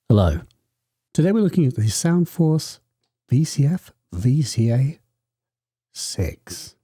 Hello. Today we're looking at the Soundforce VCF VCA 6.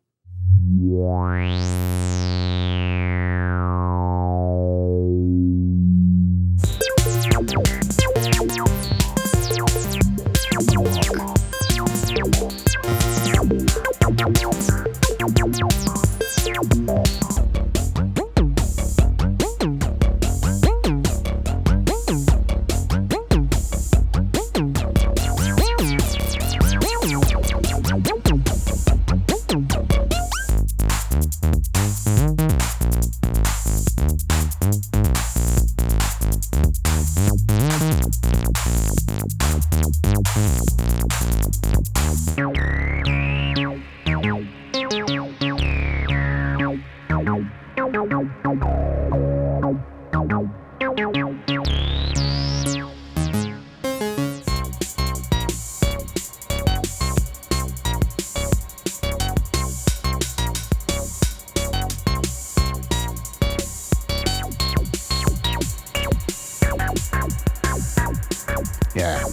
Yeah.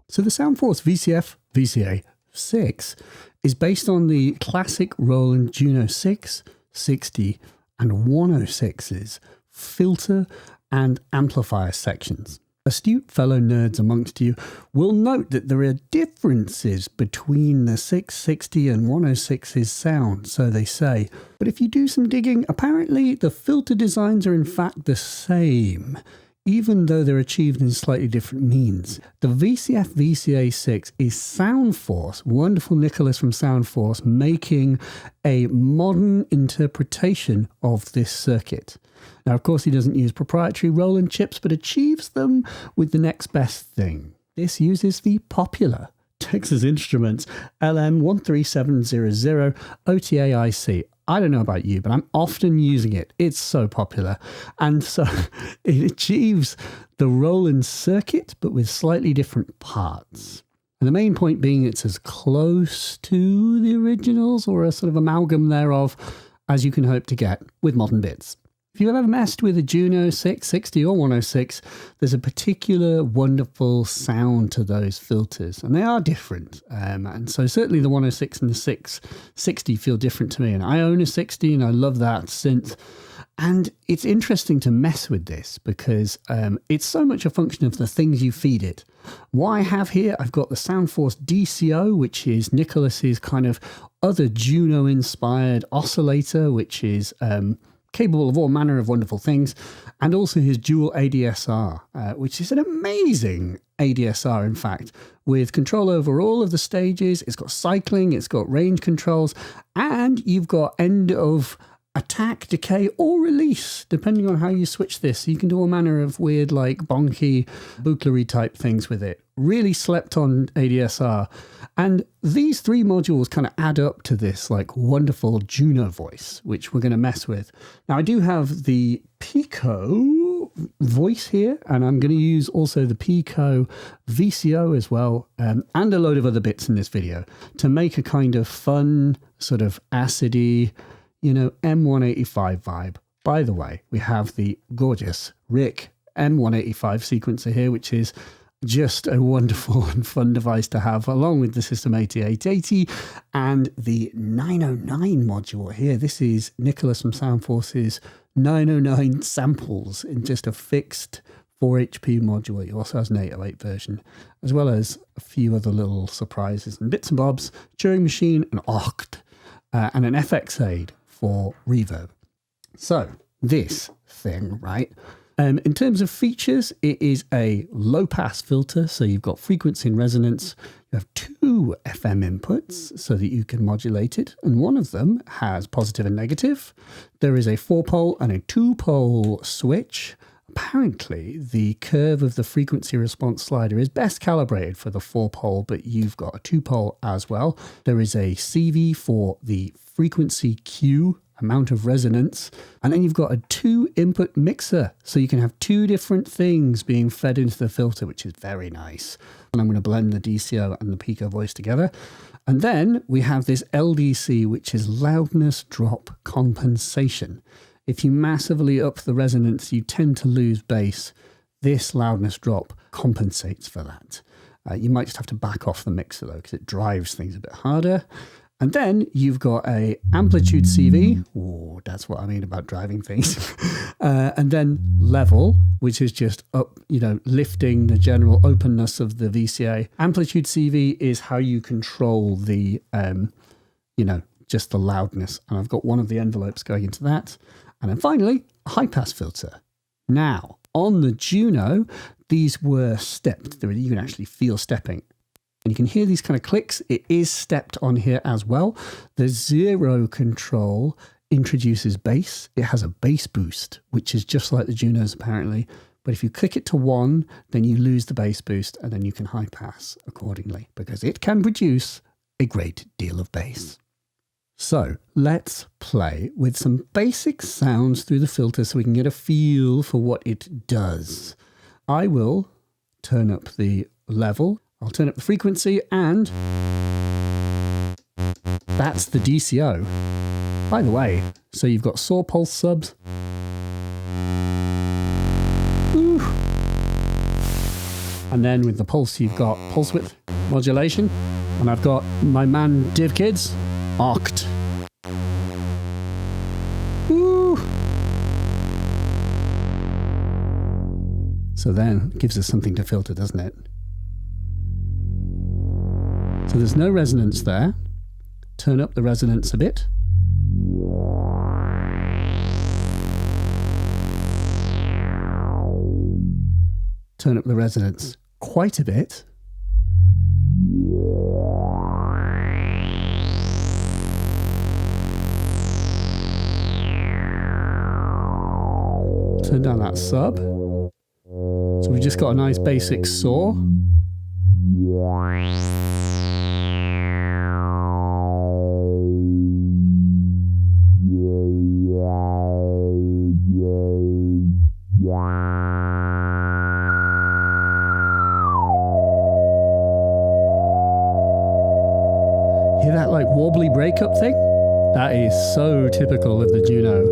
So the Soundforce VCF VCA 6 is based on the classic Roland Juno 6, 60 and 106's filter and amplifier sections. Astute fellow nerds amongst you will note that there are differences between the 660 and 106's sound, so they say. But if you do some digging, apparently the filter designs are in fact the same, even though they're achieved in slightly different means. The VCF VCA 6 is Soundforce, wonderful Nicholas from Soundforce, making a modern interpretation of this circuit. Now, of course, he doesn't use proprietary Roland chips, but achieves them with the next best thing. This uses the popular Texas Instruments LM13700 OTA IC. I don't know about you, but I'm often using it. It's so popular. And so it achieves the Roland circuit, but with slightly different parts. And the main point being it's as close to the originals, or a sort of amalgam thereof, as you can hope to get with modern bits. If you've ever messed with a Juno 6, 60 or 106, there's a particular wonderful sound to those filters, and they are different. And so certainly the 106 and the 660 feel different to me. And I own a 60 and I love that synth. And it's interesting to mess with this because it's so much a function of the things you feed it. What I have here, I've got the Soundforce DCO, which is Nicholas's kind of other Juno-inspired oscillator, which is capable of all manner of wonderful things, and also his dual ADSR, which is an amazing ADSR, in fact, with control over all of the stages. It's got cycling, it's got range controls, and you've got end of attack, decay, or release, depending on how you switch this. So you can do all manner of weird, like bonky, bootlery type things with it. Really slept on ADSR. And these three modules kind of add up to this like wonderful Juno voice, which we're going to mess with. Now, I do have the Pico voice here, and I'm going to use also the Pico VCO as well, and a load of other bits in this video to make a kind of fun, sort of acidy, M185 vibe. By the way, we have the gorgeous Rick M185 sequencer here, which is just a wonderful and fun device to have, along with the System 8880 and the 909 module here. This is Nicholas from Soundforce's 909 samples in just a fixed 4 HP module. It also has an 808 version, as well as a few other little surprises and bits and bobs, Turing machine, an oct, and an FX aid for reverb. So this thing, right? In terms of features, it is a low-pass filter, so you've got frequency and resonance. You have 2 FM inputs so that you can modulate it, and one of them has positive and negative. There is a 4-pole and a 2-pole switch. Apparently, the curve of the frequency response slider is best calibrated for the 4-pole, but you've got a 2-pole as well. There is a CV for the frequency Q, amount of resonance, and then you've got a 2-input mixer, so you can have 2 different things being fed into the filter, which is very nice. And I'm going to blend the DCO and the Pico voice together. And then we have this LDC, which is loudness drop compensation. If you massively up the resonance, you tend to lose bass. This loudness drop compensates for that. You might just have to back off the mixer though, because it drives things a bit harder. And then you've got a amplitude CV. Oh, that's what I mean about driving things. And then level, which is just up, lifting the general openness of the VCA. Amplitude CV is how you control the, just the loudness. And I've got one of the envelopes going into that. And then finally, a high pass filter. Now, on the Juno, these were stepped. You can actually feel stepping. And you can hear these kind of clicks. It is stepped on here as well. The 0 control introduces bass. It has a bass boost, which is just like the Junos apparently. But if you click it to 1, then you lose the bass boost, and then you can high pass accordingly, because it can produce a great deal of bass. So let's play with some basic sounds through the filter so we can get a feel for what it does. I will turn up the level. I'll turn up the frequency, and that's the DCO. By the way, so you've got saw pulse subs. Ooh. And then with the pulse, you've got pulse width modulation. And I've got my man Div Kids, oct. Ooh. So then it gives us something to filter, doesn't it? So there's no resonance there. Turn up the resonance a bit. Turn up the resonance quite a bit. Turn down that sub. So we've just got a nice basic saw. Hear that like wobbly breakup thing? That is so typical of the Juno.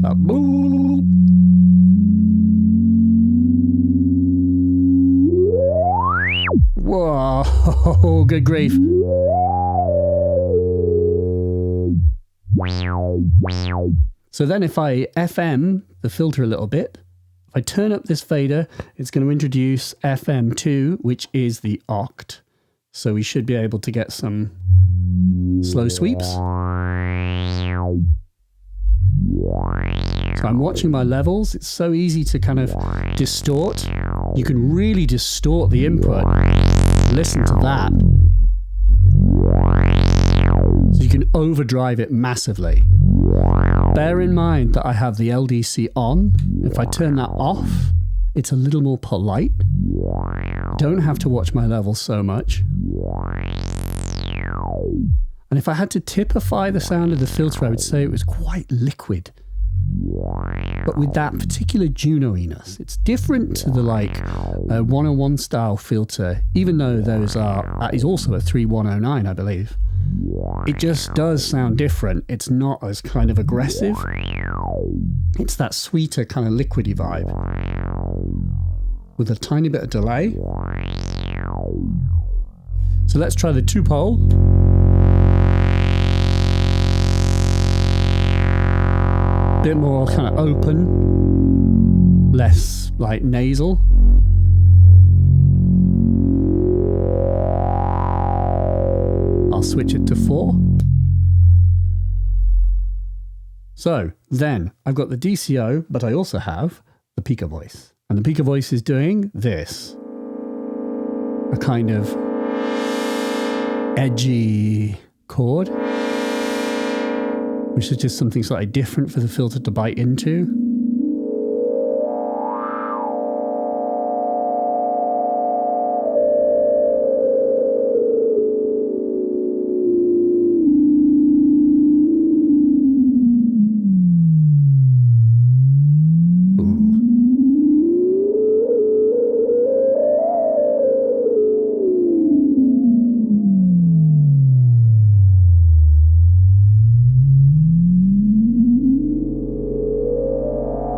That boop. Whoa, good grief. So then if I FM the filter a little bit, if I turn up this fader, it's going to introduce FM2, which is the oct. So we should be able to get some slow sweeps. So I'm watching my levels. It's so easy to kind of distort. You can really distort the input. Listen to that. So you can overdrive it massively. Bear in mind that I have the LDC on. If I turn that off, it's a little more polite. Don't have to watch my levels so much. And if I had to typify the sound of the filter, I would say it was quite liquid. But with that particular Juno-iness, it's different to the 101 style filter, even though that is also a 3109, I believe. It just does sound different. It's not as kind of aggressive. It's that sweeter kind of liquidy vibe with a tiny bit of delay. So let's try the 2-pole. Bit more kind of open, less like nasal. I'll switch it to 4. So then I've got the DCO, but I also have the Pico voice. And the Pico voice is doing this. A kind of edgy chord, which is just something slightly different for the filter to bite into.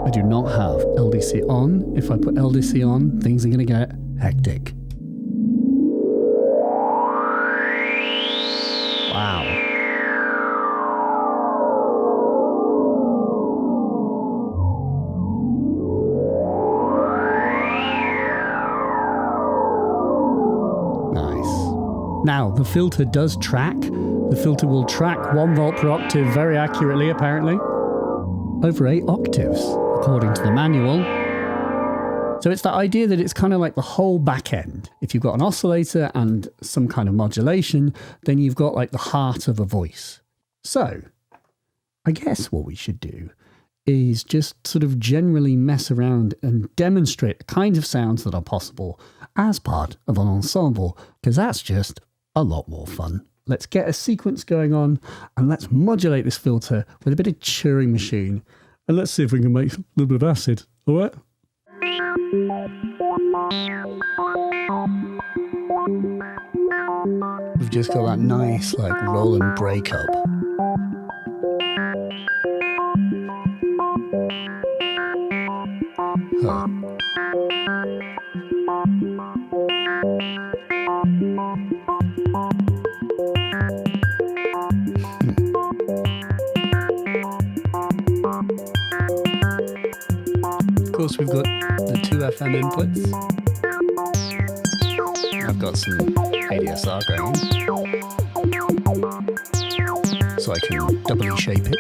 I do not have LDC on. If I put LDC on, things are going to get hectic. Wow. Nice. Now, the filter does track. The filter will track 1 volt per octave very accurately, apparently. Over 8 octaves, according to the manual. So it's that idea that it's kind of like the whole back end. If you've got an oscillator and some kind of modulation, then you've got like the heart of a voice. So I guess what we should do is just sort of generally mess around and demonstrate the kinds of sounds that are possible as part of an ensemble, because that's just a lot more fun. Let's get a sequence going on and let's modulate this filter with a bit of Turing machine. And let's see if we can make a little bit of acid. All right? We've just got that nice Roland breakup. Huh. Of course, we've got the 2 FM inputs. I've got some ADSR going, so I can doubly shape it.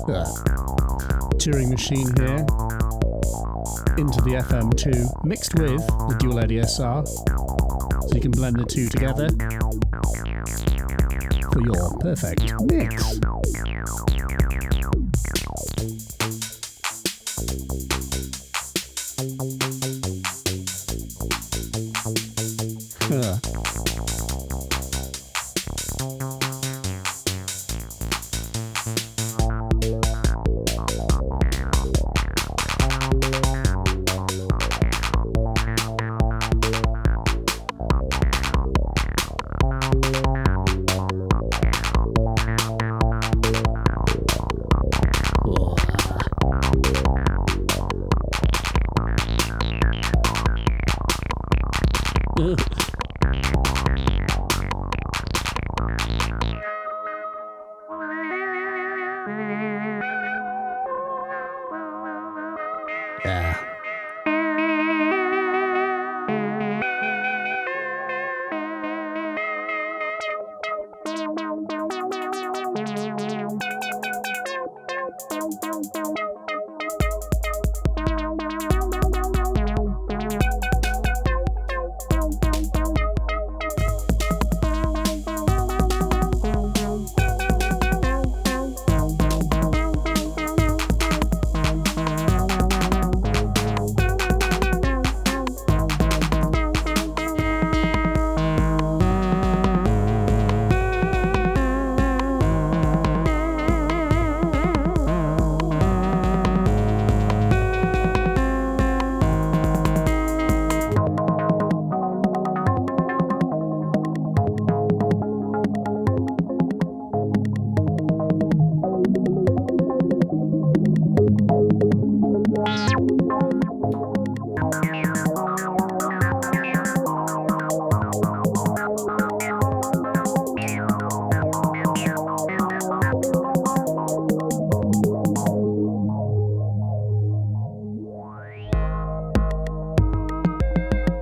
Turing machine here into the FM2 mixed with the dual ADSR, so you can blend the two together for your perfect mix.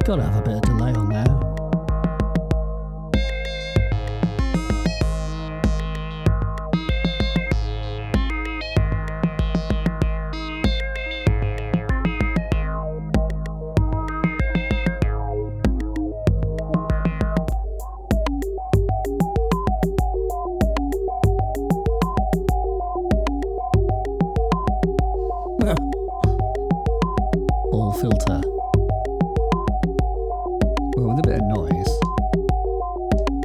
Gotta have a bit of delay on there. Ball filter. Well, with a bit of noise.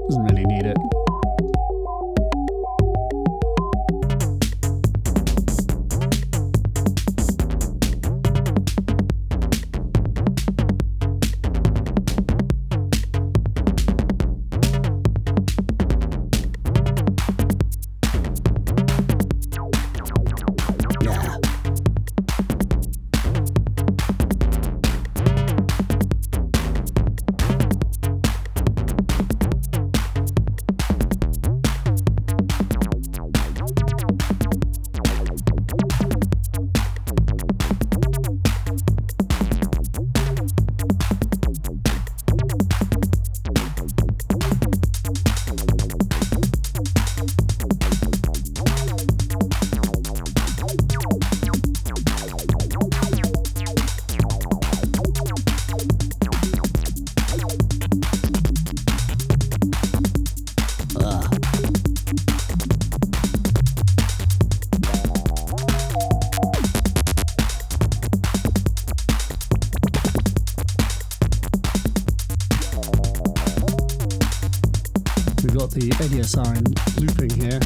Doesn't really need it. We've got the ADSR in looping here.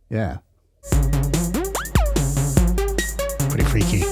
Yeah. Pretty freaky.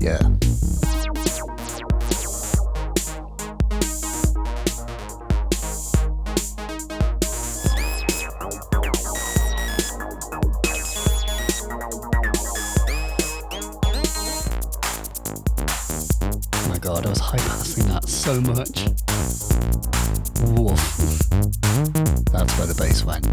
Yeah. Oh my god, I was high passing that so much. Woof. That's where the bass went.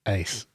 Ace.